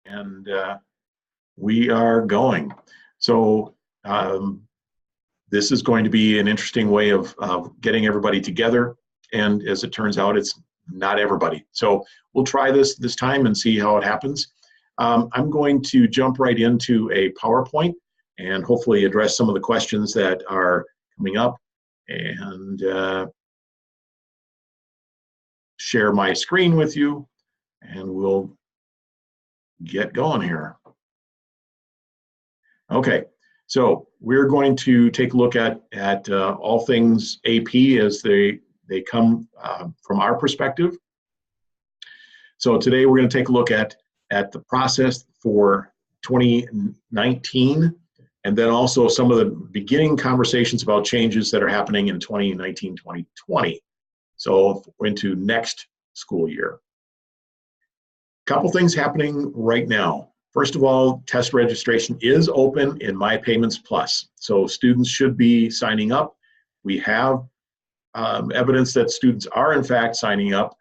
And we are going. So this is going to be an interesting way of getting everybody together. And as it turns out, it's not everybody. So we'll try this time and see how it happens. I'm going to jump right into a PowerPoint and hopefully address some of the questions that are coming up, and share my screen with you, and we'll get going here. Okay, so we're going to take a look at all things AP as they come from our perspective. So today we're going to take a look at the process for 2019, and then also some of the beginning conversations about changes that are happening in 2019-2020. So into next school year. A couple things happening right now. First of all, test registration is open in My Payments Plus. So students should be signing up. We have evidence that students are in fact signing up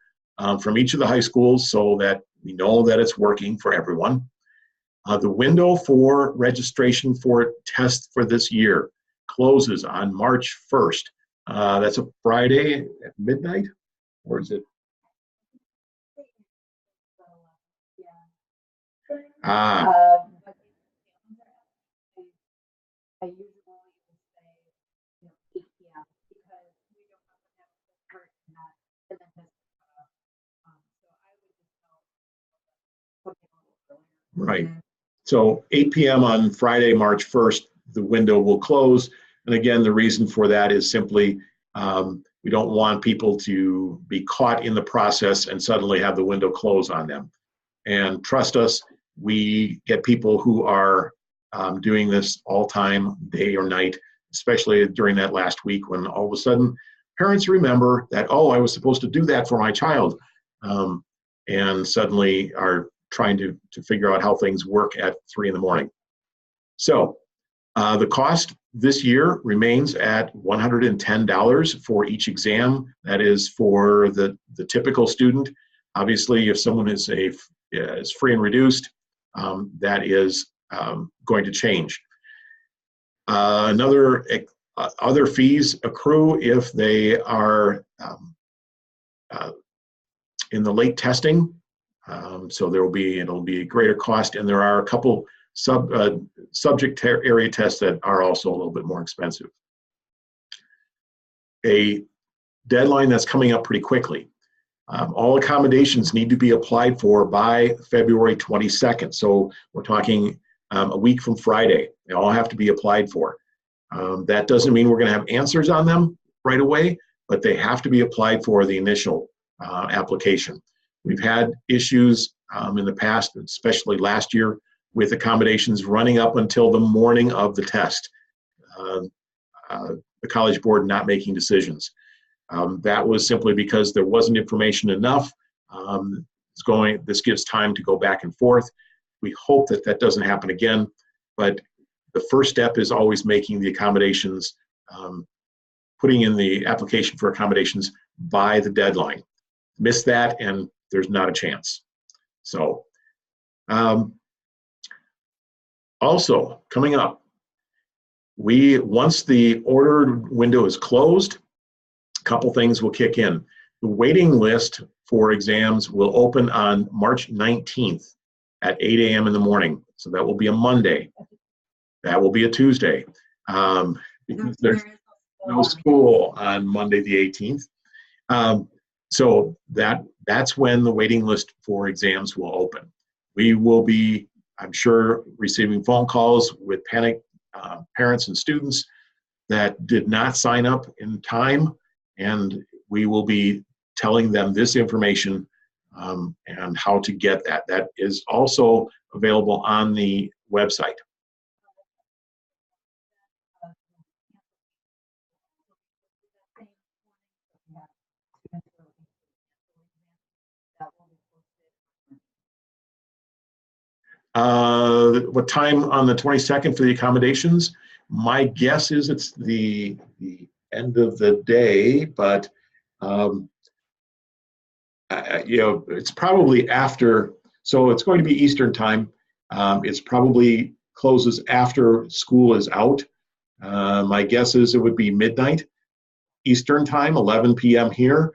from each of the high schools, so that we know that it's working for everyone. The window for registration for tests for this year closes on March 1st. That's a Friday at midnight, or is it? Right. So 8 p.m. on Friday, March 1st, the window will close. And again, the reason for that is simply we don't want people to be caught in the process and suddenly have the window close on them. And trust us, we get people who are doing this all time, day or night, especially during that last week when all of a sudden parents remember that, oh, I was supposed to do that for my child, and suddenly are trying to figure out how things work at 3 in the morning. So the cost this year remains at $110 for each exam. That is for the typical student. Obviously, if someone is free and reduced, that is going to change. Other fees accrue if they are in the late testing. So it'll be a greater cost, and there are a couple subject area tests that are also a little bit more expensive. A deadline that's coming up pretty quickly. All accommodations need to be applied for by February 22nd. So we're talking a week from Friday. They all have to be applied for. That doesn't mean we're going to have answers on them right away, but they have to be applied for the initial application. We've had issues in the past, especially last year, with accommodations running up until the morning of the test. The College Board not making decisions. That was simply because there wasn't information enough. This gives time to go back and forth. We hope that that doesn't happen again, but the first step is always making the accommodations, putting in the application for accommodations by the deadline. Miss that and there's not a chance. So also coming up, once the ordered window is closed, a couple things will kick in. The waiting list for exams will open on March 19th at 8 a.m. in the morning. So that will be a Monday. That will be a Tuesday. Because there's no school on Monday the 18th. So that's when the waiting list for exams will open. We will be, I'm sure, receiving phone calls with panicked parents and students that did not sign up in time, and we will be telling them this information and how to get that. That is also available on the website. What time on the 22nd for the accommodations? My guess is it's the end of the day, but it's probably after. So it's going to be Eastern time. It's probably closes after school is out. My guess is it would be midnight Eastern time, 11 p.m. here,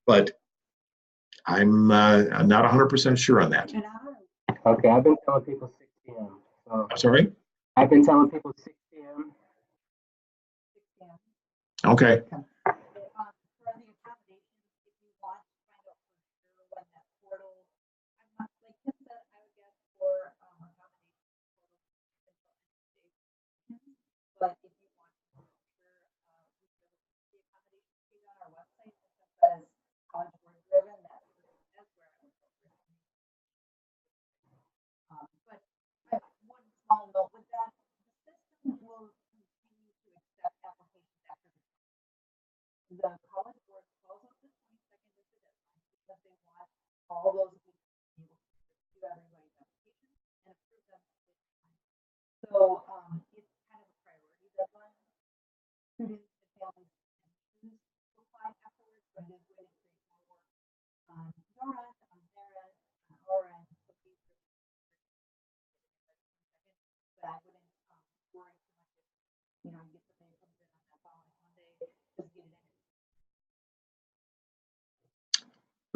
but I'm not 100% sure on that. Okay, I've been telling people 6 p.m. So I'm sorry? I've been telling people 6 p.m. Okay.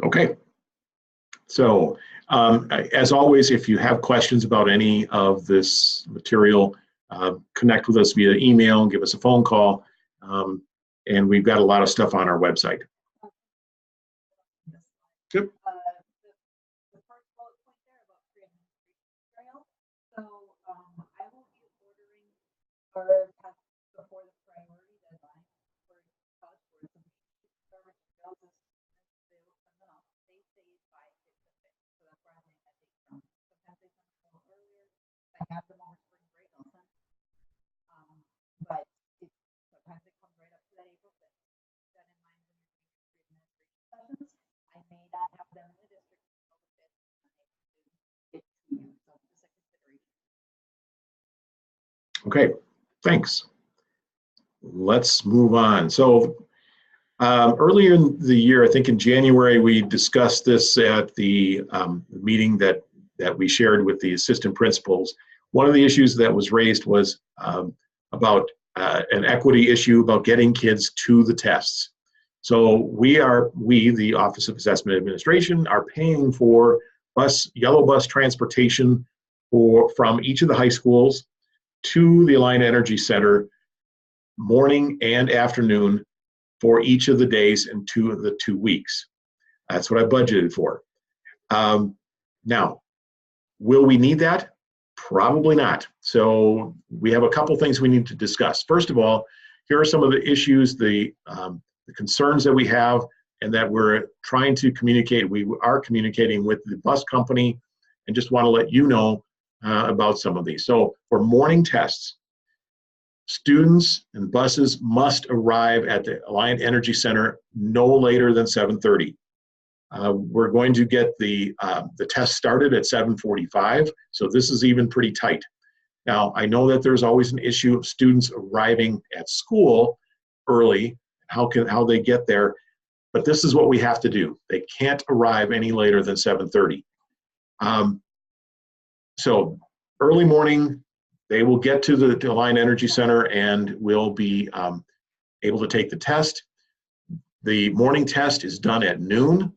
Okay. So, as always, if you have questions about any of this material, connect with us via email, give us a phone call, and we've got a lot of stuff on our website. Good. Okay, thanks. Let's move on. So earlier in the year, I think in January, we discussed this at the meeting that we shared with the assistant principals. One of the issues that was raised was about an equity issue about getting kids to the tests. So we, the Office of Assessment Administration, are paying for yellow bus transportation from each of the high schools to the Alliant Energy Center morning and afternoon for each of the days in 2 of the 2 weeks. That's what I budgeted for. Now, will we need that? Probably not. So we have a couple things we need to discuss. First of all, here are some of the issues, the concerns that we have and that we're trying to communicate. We are communicating with the bus company and just want to let you know about some of these. So for morning tests, students and buses must arrive at the Alliant Energy Center no later than 7:30. We're going to get the test started at 7:45, so this is even pretty tight. Now, I know that there's always an issue of students arriving at school early, how they get there, but this is what we have to do. They can't arrive any later than 7:30. So early morning, they will get to the Alliant Energy Center and will be able to take the test. The morning test is done at noon.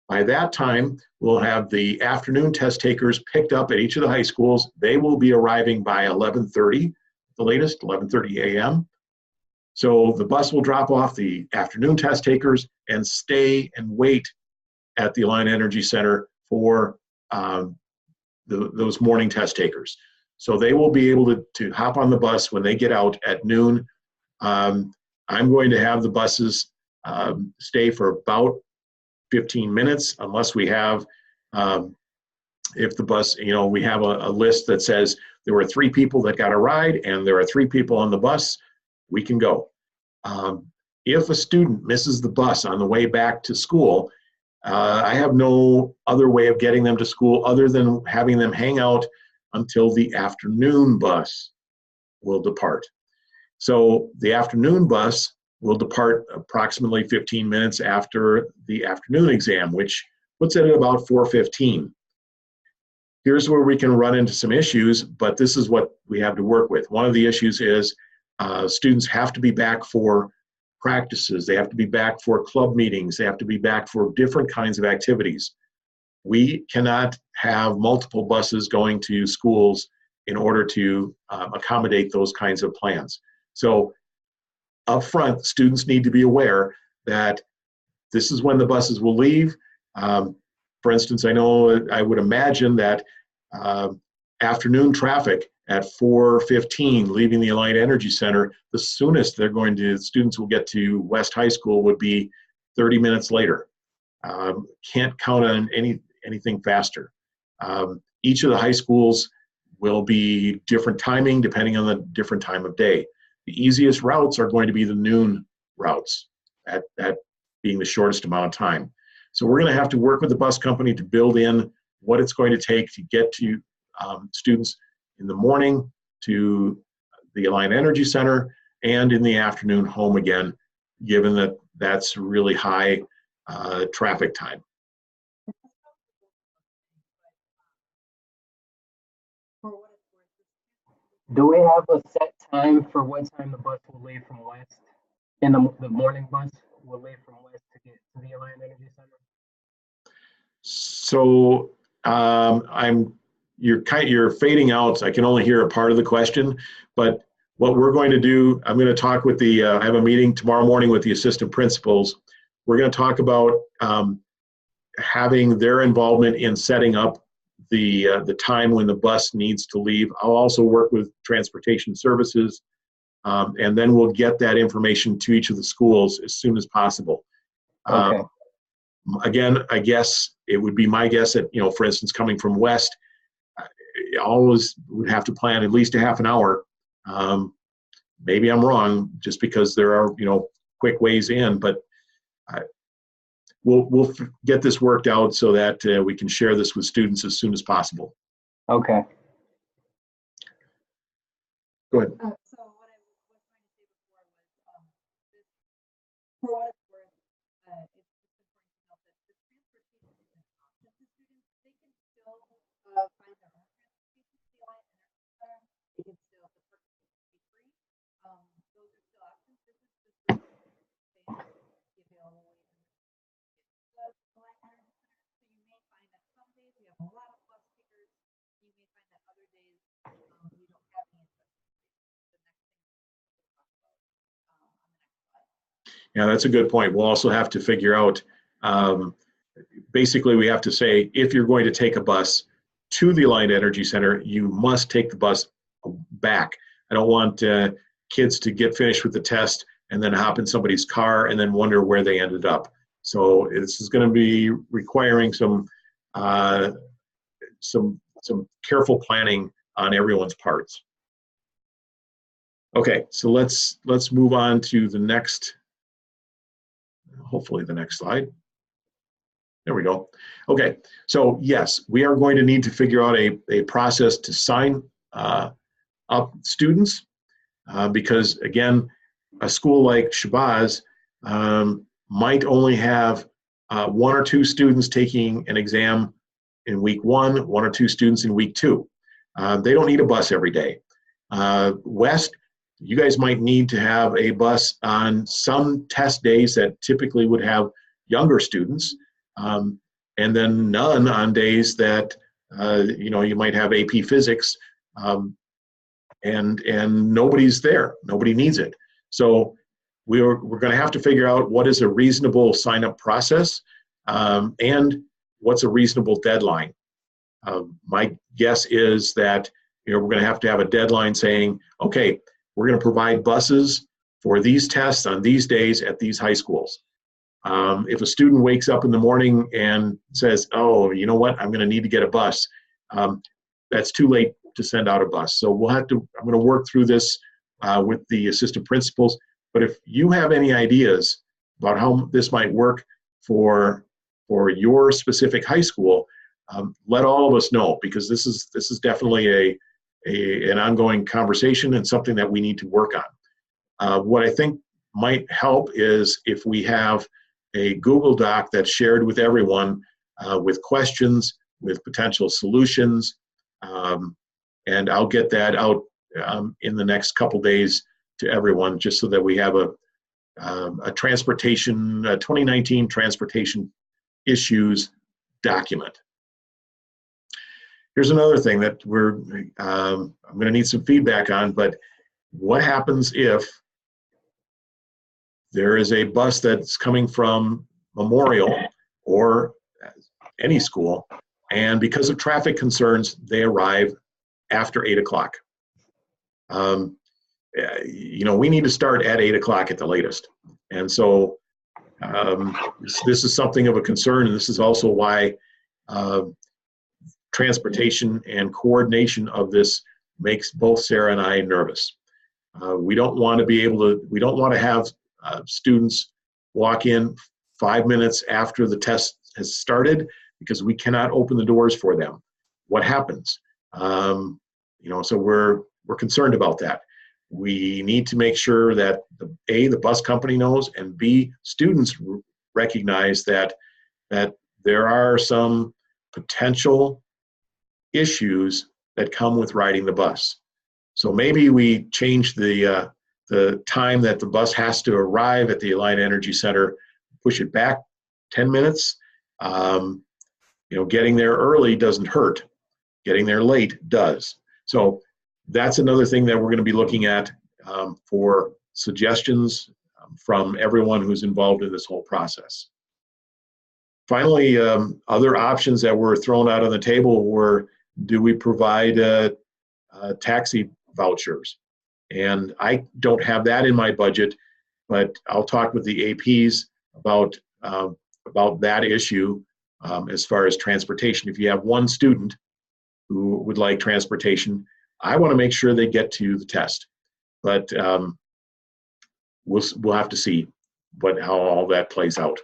By that time, we'll have the afternoon test takers picked up at each of the high schools. They will be arriving by 11:30, the latest, 11:30 a.m. So the bus will drop off the afternoon test takers and stay and wait at the Alliant Energy Center for those morning test takers. So they will be able to hop on the bus when they get out at noon. I'm going to have the buses stay for about 15 minutes unless we have, if the bus, we have a list that says there were 3 people that got a ride and there are 3 people on the bus, we can go. If a student misses the bus on the way back to school, I have no other way of getting them to school other than having them hang out until the afternoon bus will depart. So the afternoon bus will depart approximately 15 minutes after the afternoon exam, which puts it at about 4:15. Here's where we can run into some issues, but this is what we have to work with. One of the issues is students have to be back for practices. They have to be back for club meetings. They have to be back for different kinds of activities. We cannot have multiple buses going to schools in order to accommodate those kinds of plans. So up front, students need to be aware that this is when the buses will leave. For instance, I know I would imagine that afternoon traffic at 4:15 leaving the Alliant Energy Center, the soonest students will get to West High School would be 30 minutes later. Can't count on anything faster. Each of the high schools will be different timing depending on the different time of day. The easiest routes are going to be the noon routes, at being the shortest amount of time. So we're going to have to work with the bus company to build in what it's going to take to get to students in the morning to the Alliant Energy Center and in the afternoon home again, given that that's really high traffic time. Do we have a set time for what time the bus will leave from west? In the morning bus will leave from west to get to the Alliant Energy Center? So you're fading out. I can only hear a part of the question, but what we're going to do, I'm going to talk with I have a meeting tomorrow morning with the assistant principals. We're going to talk about having their involvement in setting up the time when the bus needs to leave. I'll also work with transportation services, and then we'll get that information to each of the schools as soon as possible. Okay. Again, I guess it would be my guess that, for instance, coming from west, I always would have to plan at least a half an hour. Maybe I'm wrong, just because there are, quick ways in, but we'll get this worked out so that we can share this with students as soon as possible. Okay. Go ahead. So what I was trying to say before was, for what it's worth, it's important to note that the transportation isn't an option to students. They can still find their own transportation to the Alliant Energy Center. They can still, the purchase is free. Those are still options. This is just the available way to get to the Alliant Energy Center. So you may find that some days we have a lot of bus pickers. You may find that other days we don't have any. Yeah, that's a good point. We'll also have to figure out, basically we have to say, if you're going to take a bus to the Alliant Energy Center, you must take the bus back. I don't want kids to get finished with the test and then hop in somebody's car and then wonder where they ended up. So this is going to be requiring some careful planning on everyone's parts. Okay, so let's move on to the next. Hopefully the next slide. There we go. Okay, so yes, we are going to need to figure out a process to sign up students because, again, a school like Shabazz might only have 1 or 2 students taking an exam in week 1, 1 or 2 students in week 2. They don't need a bus every day. West, you guys might need to have a bus on some test days that typically would have younger students, and then none on days that you might have AP Physics, and nobody's there. Nobody needs it. So we're going to have to figure out what is a reasonable sign-up process, and what's a reasonable deadline. My guess is that we're going to have a deadline saying, okay, we're going to provide buses for these tests on these days at these high schools. If a student wakes up in the morning and says, oh, you know what, I'm going to need to get a bus, that's too late to send out a bus. So I'm going to work through this with the assistant principals. But if you have any ideas about how this might work for your specific high school, let all of us know, because this is definitely an ongoing conversation and something that we need to work on. What I think might help is if we have a Google Doc that's shared with everyone with questions with potential solutions. And I'll get that out in the next couple days to everyone, just so that we have a 2019 transportation issues document. Here's another thing that I'm going to need some feedback on, but what happens if there is a bus that's coming from Memorial or any school, and because of traffic concerns, they arrive after 8 o'clock? We need to start at 8 o'clock at the latest. And so this is something of a concern, and this is also why transportation and coordination of this makes both Sarah and I nervous. We don't want to have students walk in 5 minutes after the test has started, because we cannot open the doors for them. What happens? So we're concerned about that. We need to make sure that the bus company knows, and B, students recognize that there are some potential issues that come with riding the bus. So maybe we change the time that the bus has to arrive at the Alliant Energy Center, push it back 10 minutes. Getting there early doesn't hurt. Getting there late does. So that's another thing that we're going to be looking at for suggestions from everyone who's involved in this whole process. Finally, other options that were thrown out on the table were, do we provide taxi vouchers? And I don't have that in my budget, but I'll talk with the APs about that issue as far as transportation. If you have one student who would like transportation, I want to make sure they get to the test. But we'll have to see how all that plays out.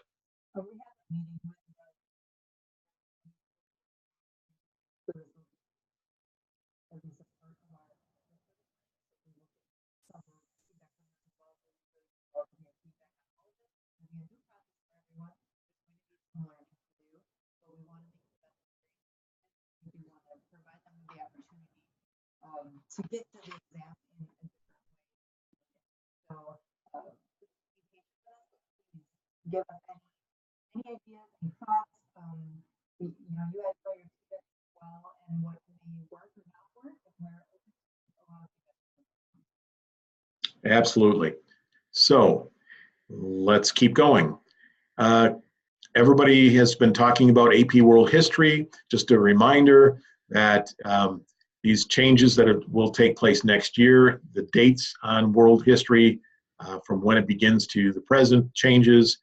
To get to the exam in a different way. So, give us any ideas, any thoughts. You had your feedback as well, and what may work or not work, and we're open to a lot of feedback. Absolutely. So let's keep going. Everybody has been talking about AP World History. Just a reminder that these changes that will take place next year, the dates on world history from when it begins to the present changes.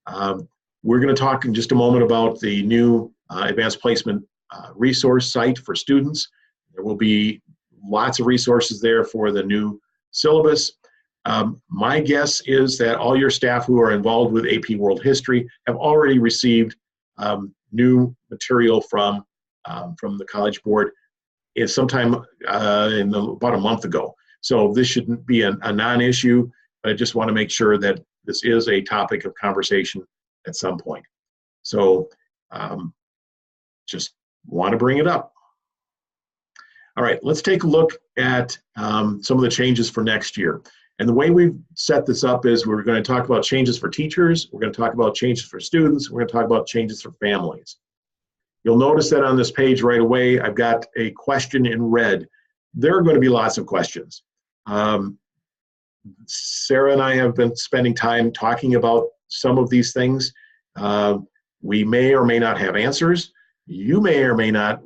We're going to talk in just a moment about the new advanced placement resource site for students. There will be lots of resources there for the new syllabus. My guess is that all your staff who are involved with AP World History have already received new material from the College Board sometime about a month ago. So this shouldn't be a non-issue, but I just want to make sure that this is a topic of conversation at some point. So just want to bring it up. All right, let's take a look at some of the changes for next year. And the way we've set this up is we're going to talk about changes for teachers, we're going to talk about changes for students, we're going to talk about changes for families. You'll notice that on this page right away, I've got a question in red. There are going to be lots of questions. Sarah and I have been spending time talking about some of these things. We may or may not have answers. You may or may not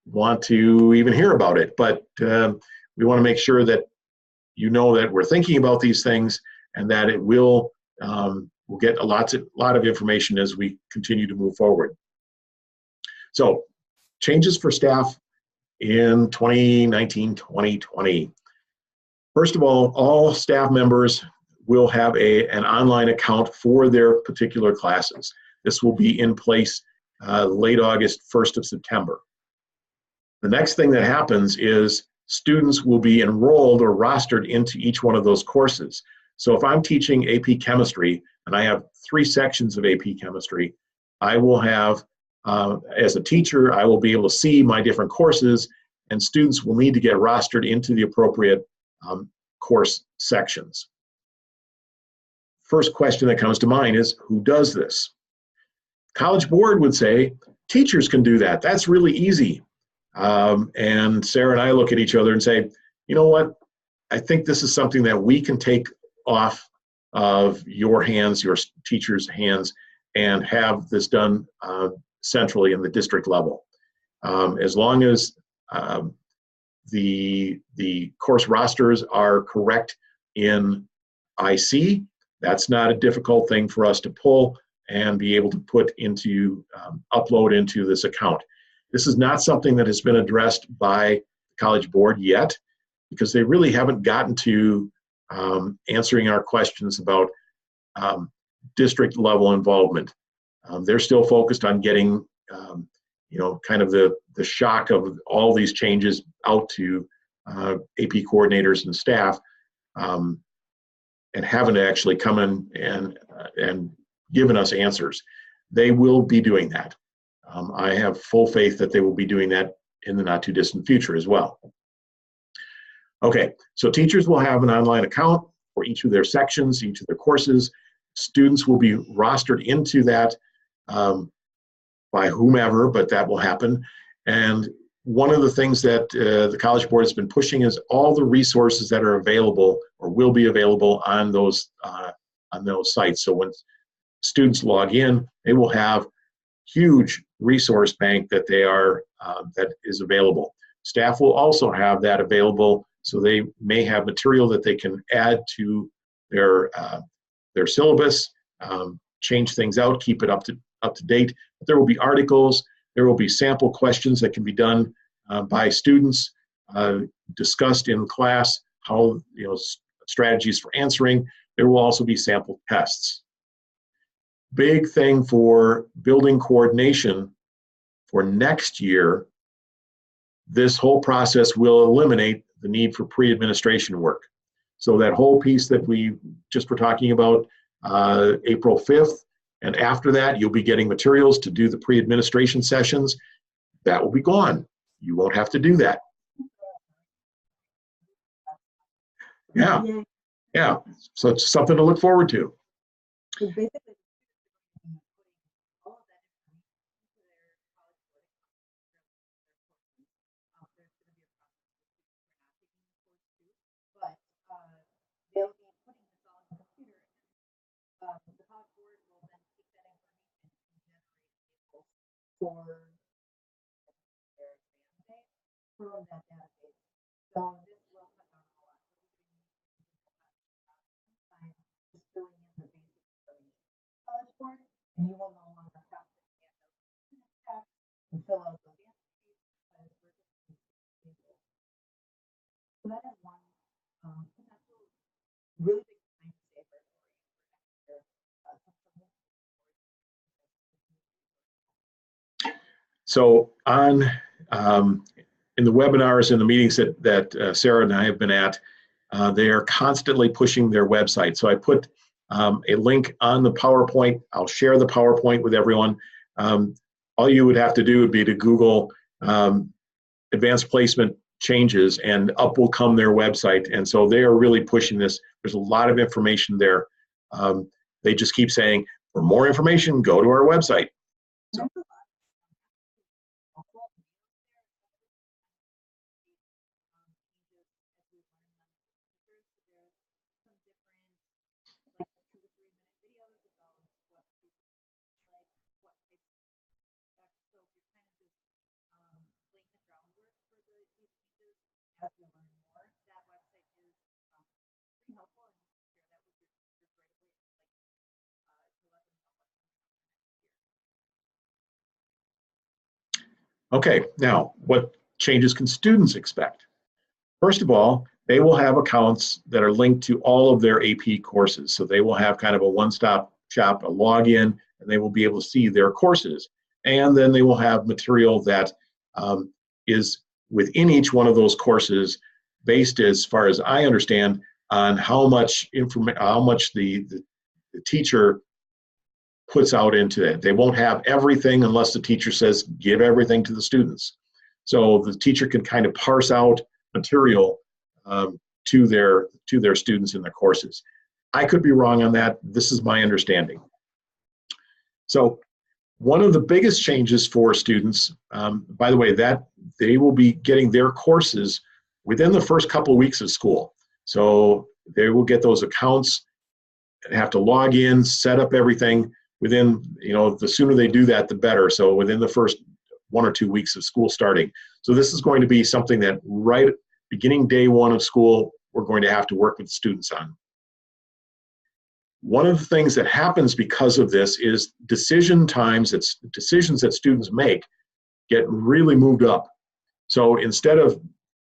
want to even hear about it, but we want to make sure that you know that we're thinking about these things, and that it will we'll get a lot of information as we continue to move forward. So, changes for staff in 2019-2020. First of all staff members will have an online account for their particular classes. This will be in place late August, 1st of September. The next thing that happens is students will be enrolled or rostered into each one of those courses. So if I'm teaching AP Chemistry and I have 3 sections of AP Chemistry, I will have as a teacher, I will be able to see my different courses, and students will need to get rostered into the appropriate course sections. First question that comes to mind is, who does this? College Board would say, teachers can do that. That's really easy. And Sarah and I look at each other and say, you know what? I think this is something that we can take off of your hands, your teachers' hands, and have this done centrally in the district level. As long as the course rosters are correct in IC, that's not a difficult thing for us to pull and be able to put into, upload into this account. This is not something that has been addressed by the College Board yet, because they really haven't gotten to answering our questions about district level involvement. They're still focused on getting, you know, kind of the shock of all these changes out to AP coordinators and staff, and haven't actually come in and given us answers. They will be doing that. I have full faith that they will be doing that in the not too distant future as well. Okay, so teachers will have an online account for each of their sections, each of their courses. Students will be rostered into that by whomever, but that will happen. And one of the things that the College Board has been pushing is all the resources that are available or will be available on those sites. So when students log in, they will have huge resource bank that they are that is available. Staff will also have that available, so they may have material that they can add to their syllabus, change things out, keep it up to date. But there will be articles, there will be sample questions that can be done by students, discussed in class, how, you know, strategies for answering. There will also be sample tests. Big thing for building coordination for next year, this whole process will eliminate the need for pre-administration work. So that whole piece that we just were talking about, April 5th, and after that, you'll be getting materials to do the pre-administration sessions. That will be gone. You won't have to do that. Yeah, yeah. So it's something to look forward to. So basically, all of that information into their college board account. There's going to be a process for students who are not taking the course too, but they'll be putting this all on the computer. The College Board will then take that information and generate tables for their exam day from that database. So this will cut down a lot. Time just filling in the basic information. College Board, and you will no longer have to scan those tests and fill out those answers because we're just using tables. So that is one potential really big time saver for you for next year. So on in the webinars and the meetings that Sarah and I have been at, they are constantly pushing their website. So I put a link on the PowerPoint. I'll share the PowerPoint with everyone. All you would have to do would be to Google advanced placement changes, and up will come their website. And so they are really pushing this. There's a lot of information there. They just keep saying, for more information, go to our website. So, As we learn more, that website is pretty helpful, and share that with your teachers right away, to let them know what's coming up for next year. okay, now what changes can students expect? First of all, they will have accounts that are linked to all of their AP courses. So they will have kind of a one-stop shop, a login, and they will be able to see their courses. And then they will have material that is within each one of those courses, based, as far as I understand, on how much the teacher puts out into it. They won't have everything unless the teacher says, give everything to the students. So the teacher can kind of parse out material to their students in their courses. I could be wrong on that. This is my understanding. So one of the biggest changes for students, by the way, that they will be getting their courses within the first couple of weeks of school. So they will get those accounts, have to log in, set up everything within, the sooner they do that, the better. So within the first 1 or 2 weeks of school starting. So this is going to be something that right beginning day one of school, we're going to have to work with students on. One of the things that happens because of this is decisions that students make get really moved up. So instead of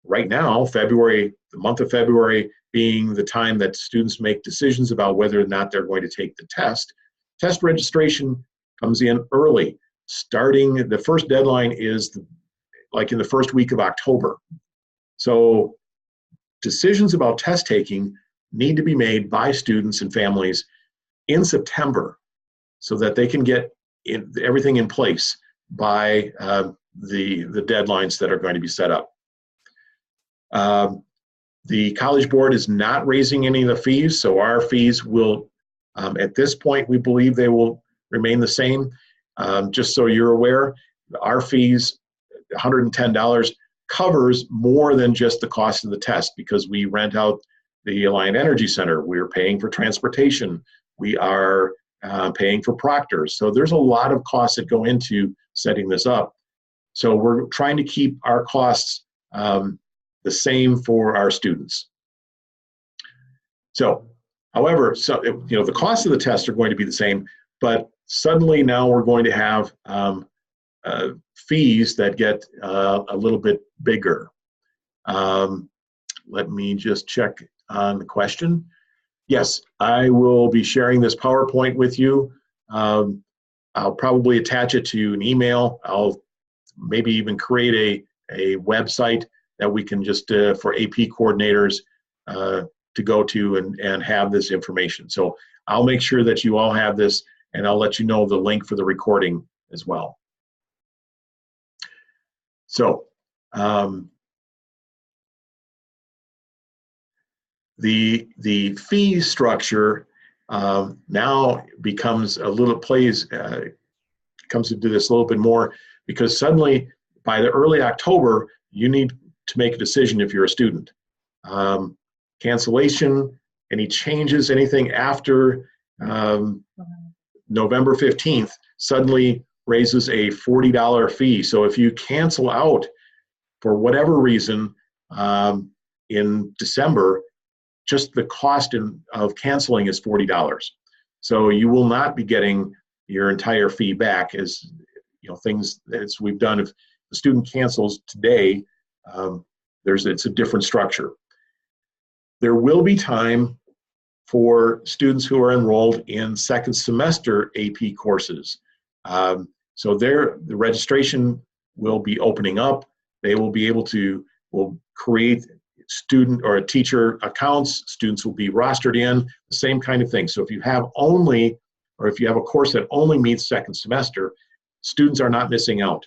right now, February, the month of February being the time that students make decisions about whether or not they're going to take the test, test registration comes in early. Starting, the first deadline is like in the first week of October. So decisions about test taking need to be made by students and families in September so that they can get everything in place by the deadlines that are going to be set up. The College Board is not raising any of the fees, so our fees will, at this point, we believe they will remain the same. Just so you're aware, our fees, $110, covers more than just the cost of the test because we rent out the Alliant Energy Center. We're paying for transportation. We are paying for proctors. So there's a lot of costs that go into setting this up. So we're trying to keep our costs the same for our students. So, however, the costs of the test are going to be the same, but suddenly now we're going to have fees that get a little bit bigger. Let me just check on the question. Yes, I will be sharing this PowerPoint with you. I'll probably attach it to an email. I'll maybe even create a website that we can just, for AP coordinators to go to and have this information. So I'll make sure that you all have this, and I'll let you know the link for the recording as well. So the fee structure now becomes comes into this a little bit more, because suddenly by the early October, you need to make a decision if you're a student. Cancellation, any changes, anything after November 15th suddenly raises a $40 fee. So if you cancel out for whatever reason in December, just the cost of canceling is $40. So you will not be getting your entire fee back, as things as we've done. If the student cancels today, it's a different structure. There will be time for students who are enrolled in second semester AP courses. So the registration will be opening up. They will be able to, will create student or teacher accounts. Students will be rostered in, the same kind of thing. So if you have if you have a course that only meets second semester, students are not missing out.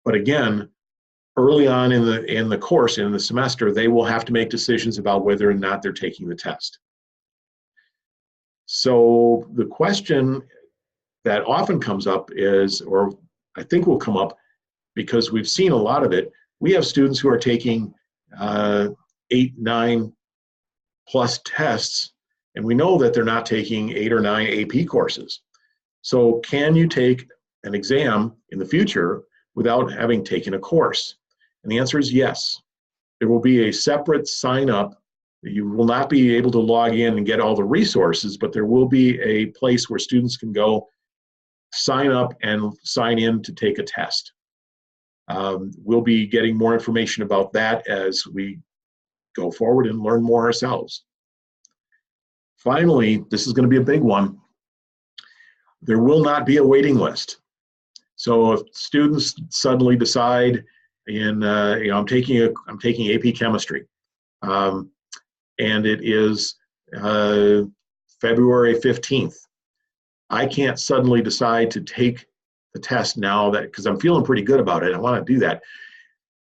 But again, early on in the course, in the semester, they will have to make decisions about whether or not they're taking the test. So the question that often comes up is, or I think will come up because we've seen a lot of it, we have students who are taking 8, 9 plus tests, and we know that they're not taking 8 or 9 AP courses. So can you take an exam in the future without having taken a course? And the answer is yes. There will be a separate sign up. You will not be able to log in and get all the resources, but there will be a place where students can go sign up and sign in to take a test. We'll be getting more information about that as we go forward and learn more ourselves. Finally, this is going to be a big one. There will not be a waiting list. So if students suddenly decide I'm taking AP chemistry, and it is February 15th, I can't suddenly decide to take the test now that because I'm feeling pretty good about it. I want to do that.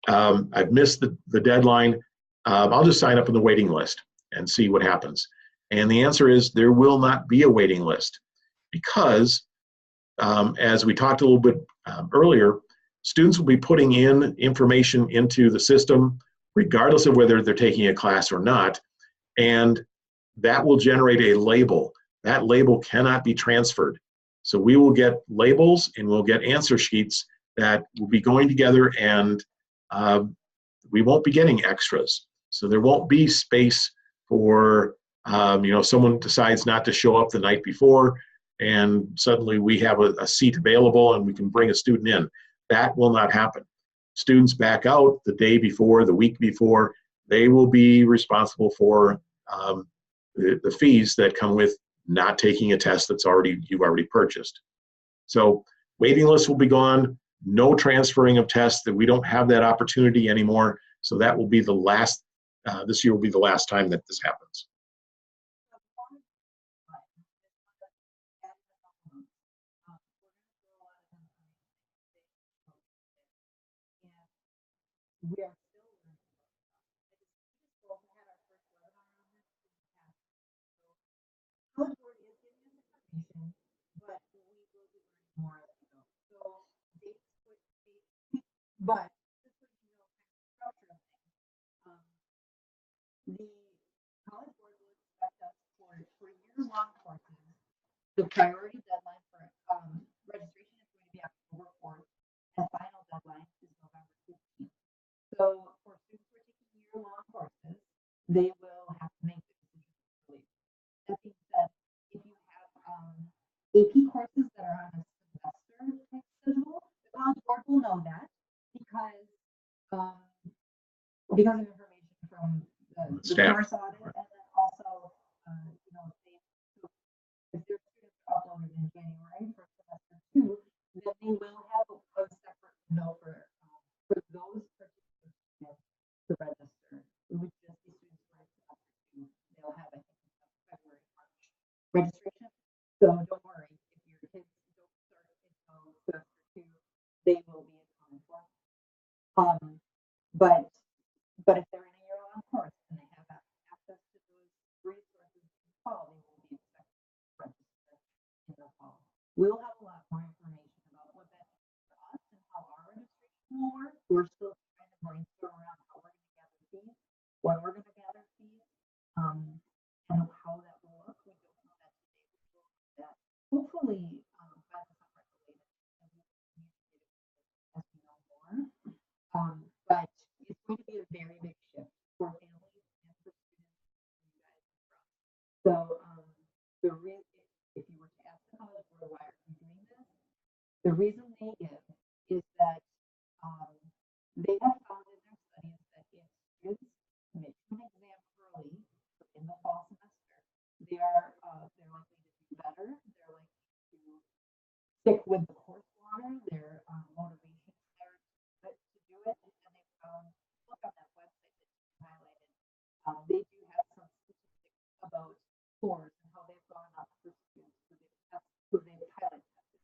I've missed the deadline. I'll just sign up on the waiting list and see what happens. And the answer is there will not be a waiting list because, as we talked a little bit earlier, students will be putting in information into the system regardless of whether they're taking a class or not, and that will generate a label. That label cannot be transferred. So we will get labels and we'll get answer sheets that will be going together, and we won't be getting extras. So there won't be space for, someone decides not to show up the night before and suddenly we have a seat available and we can bring a student in. That will not happen. Students back out the day before, the week before, they will be responsible for the fees that come with not taking a test you've already purchased. So waiting lists will be gone, no transferring of tests, that we don't have that opportunity anymore. So that will be the last, this year will be the last time that this happens. We are still learning. We just had our first webinar on this this past week. So Coord is giving us information, but we will be learning more as we go. So dates, but just so you know, kind of structure of things. The College Board will expect us for year-long courses. The priority deadline for registration is going to be October 4th, and final deadline is November 15th. So for students who are taking year-long courses, they will have to make the decision early. That being said, if you have AP courses that are on a semester type schedule, the College Board will know that because of information from the course audit, and then also if their students are uploaded in January for semester 2, then they will have a separate window for those particular students to register. It would just be students who are in semester 2. They'll have, I think, February, March registration. So don't worry, if your kids don't start until semester 2, they will be accounted for. But if they're in a year-long course and they have access to those resources in the fall, they will be expected to register in the fall. We'll have a lot more information about what that means for us and how our registration will work. We're still trying to brainstorm around how we're going to gather fees, when we're going to gather fees, and how that will look. We don't know that today. We will know that hopefully by the summer at the latest, and we will communicate it as we know more. But it's going to be a very big shift for families and for students, for you guys, and for us. So if you were to ask the College Board, why are you doing this? The reason they give is that they have found in their studies that if students commit to an exam early in the fall semester, they're likely to do better. They're likely to stick with the course longer. Their motivation is there to do it, and they found, look on that website that you highlighted, they do have some statistics about scores and how they've gone up for students who they've pilot tested.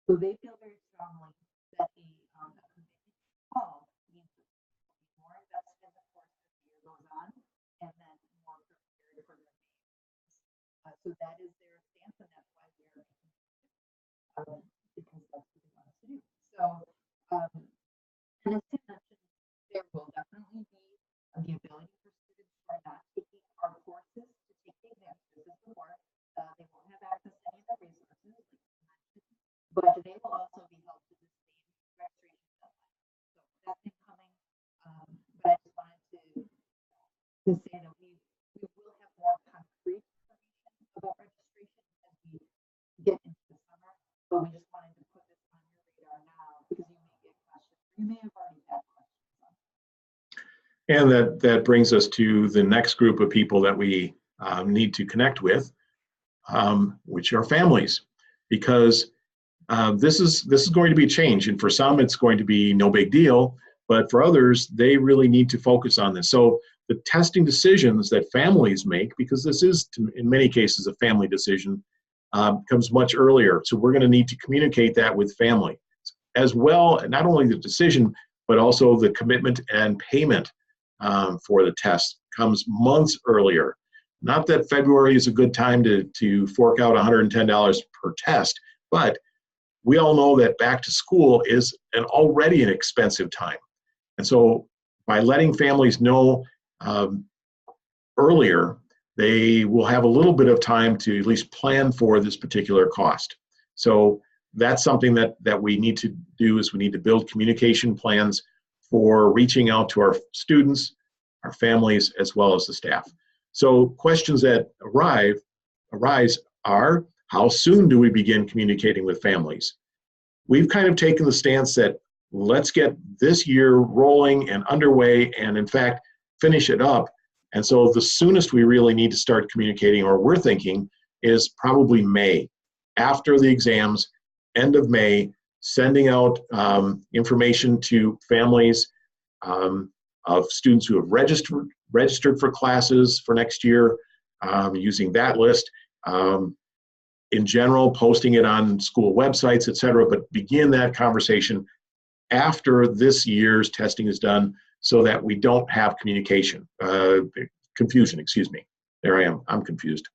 So they feel very strongly that a commitment to fall means that they'll be more invested in the course as the year goes on, and then more prepared for their main. So that is their stance, and that's why we are making it, because that's what they want us to do. So, and as Tim mentioned, there will definitely be the ability for students who are not taking our courses to take the exams. This is before they won't have access to any of the resources, like you mentioned, but they will also be held to the same registration deadline. So that's incoming. But I just wanted to say that we will have more concrete information about registration as we get into the summer. But we just wanted to put this on your radar now because you may get questions. You may have already had questions on it. And that brings us to the next group of people that we need to connect with, which are families, because this is going to be a change, and for some it's going to be no big deal, but for others they really need to focus on this. So the testing decisions that families make, because this is in many cases a family decision, comes much earlier. So we're going to need to communicate that with family as well, not only the decision, but also the commitment and payment for the test comes months earlier. Not that February is a good time to fork out $110 per test, but we all know that back to school is already an expensive time. And so by letting families know earlier, they will have a little bit of time to at least plan for this particular cost. So that's something that we need to do, is we need to build communication plans for reaching out to our students, our families, as well as the staff. So questions that arise are, how soon do we begin communicating with families? We've kind of taken the stance that let's get this year rolling and underway, and in fact, finish it up. And so the soonest we really need to start communicating, or we're thinking, is probably May. After the exams, end of May, sending out information to families of students who have registered for classes for next year, using that list. In general, posting it on school websites, etc., but begin that conversation after this year's testing is done, so that we don't have confusion, excuse me. There I am, I'm confused.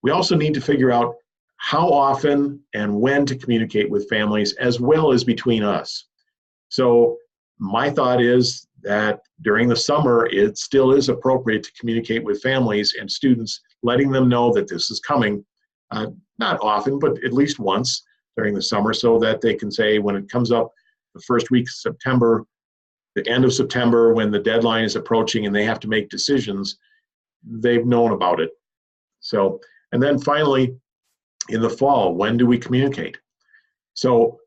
We also need to figure out how often and when to communicate with families, as well as between us. So my thought is that during the summer, it still is appropriate to communicate with families and students, letting them know that this is coming, not often, but at least once during the summer, so that they can say, when it comes up the first week of September, the end of September, when the deadline is approaching and they have to make decisions, they've known about it. So, and then finally, in the fall, when do we communicate? So,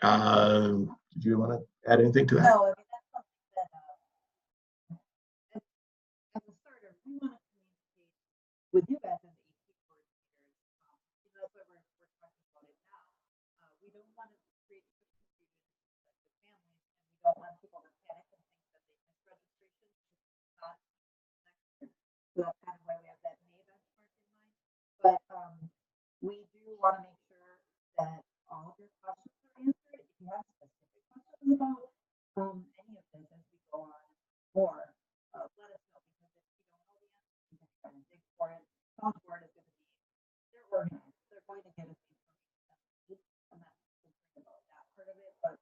do you want to add anything to that? No, I mean, that's something that, as a starter, we want to communicate with you guys as AP coordinators. That's why we're talking about it now. We don't want to create confusion with families, and we don't want people to panic and think that they missed registration. Not next year. So that's kind of why we have that May benchmark in mind. But we do want to make sure that all of your questions are answered. If you have specific questions about any of this as we go on more, let us know, because if you don't know the answer, you can try to dig for it. Coord is going to be, they're organized. They're going to get us the information that we need. I'm not concerned about that part of it, but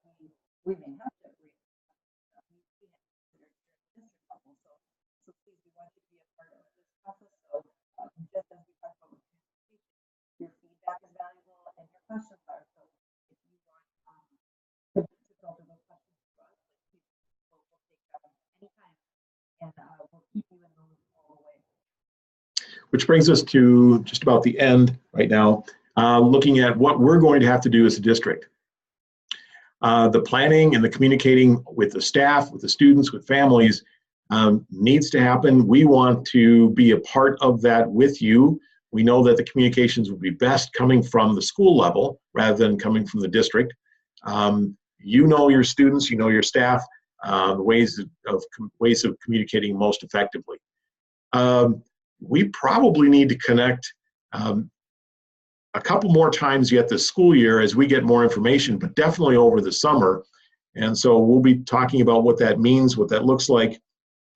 we may have to agree. We can't consider it here at the district level. So please, we want you to be a part of this process. So just as we talked about with communication, your feedback is valuable and your questions are. So if you want to filter those questions to us, like, we'll take that anytime, and we'll keep you in the loop all the way. Which brings us to just about the end right now, looking at what we're going to have to do as a district. The planning and the communicating with the staff, with the students, with families needs to happen. We want to be a part of that with you. We know that the communications will be best coming from the school level rather than coming from the district. You know your students, you know your staff, the ways of communicating most effectively. We probably need to connect a couple more times yet this school year as we get more information, but definitely over the summer. And so we'll be talking about what that means, what that looks like,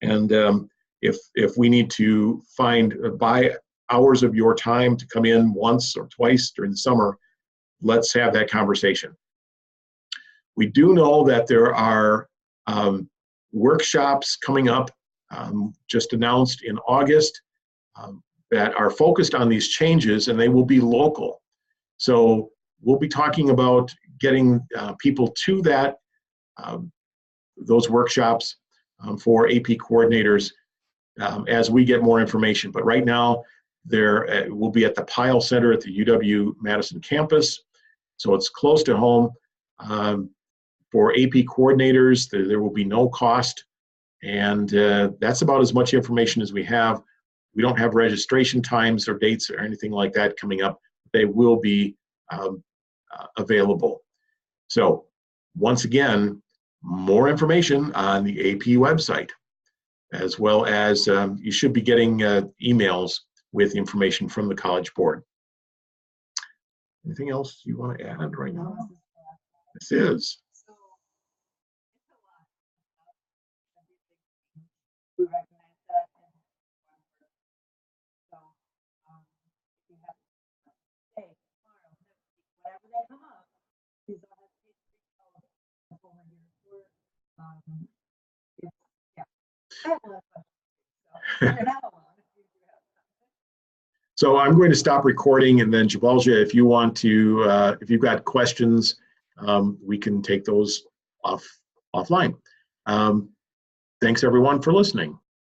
and if we need to buy hours of your time to come in once or twice during the summer, let's have that conversation. We do know that there are workshops coming up, just announced in August, that are focused on these changes, and they will be local. So we'll be talking about getting people to those workshops for AP coordinators as we get more information. But right now, we'll be at the Pyle Center at the UW-Madison campus, so it's close to home. For AP coordinators, there will be no cost, and that's about as much information as we have. We don't have registration times or dates or anything like that coming up. They will be available. So once again, more information on the AP website, as well as you should be getting emails with information from the College Board. Anything else you want to add right now? This is. So it's a lot of stuff. We recognize that and so if you have today, tomorrow, next week, whatever they come up, these all have to be relevant. That's what we're here for. It's yeah. I have a lot of questions. So you're not alone if you do have something. So I'm going to stop recording, and then Jabalja, if you want to, if you've got questions, we can take those offline. Thanks everyone for listening.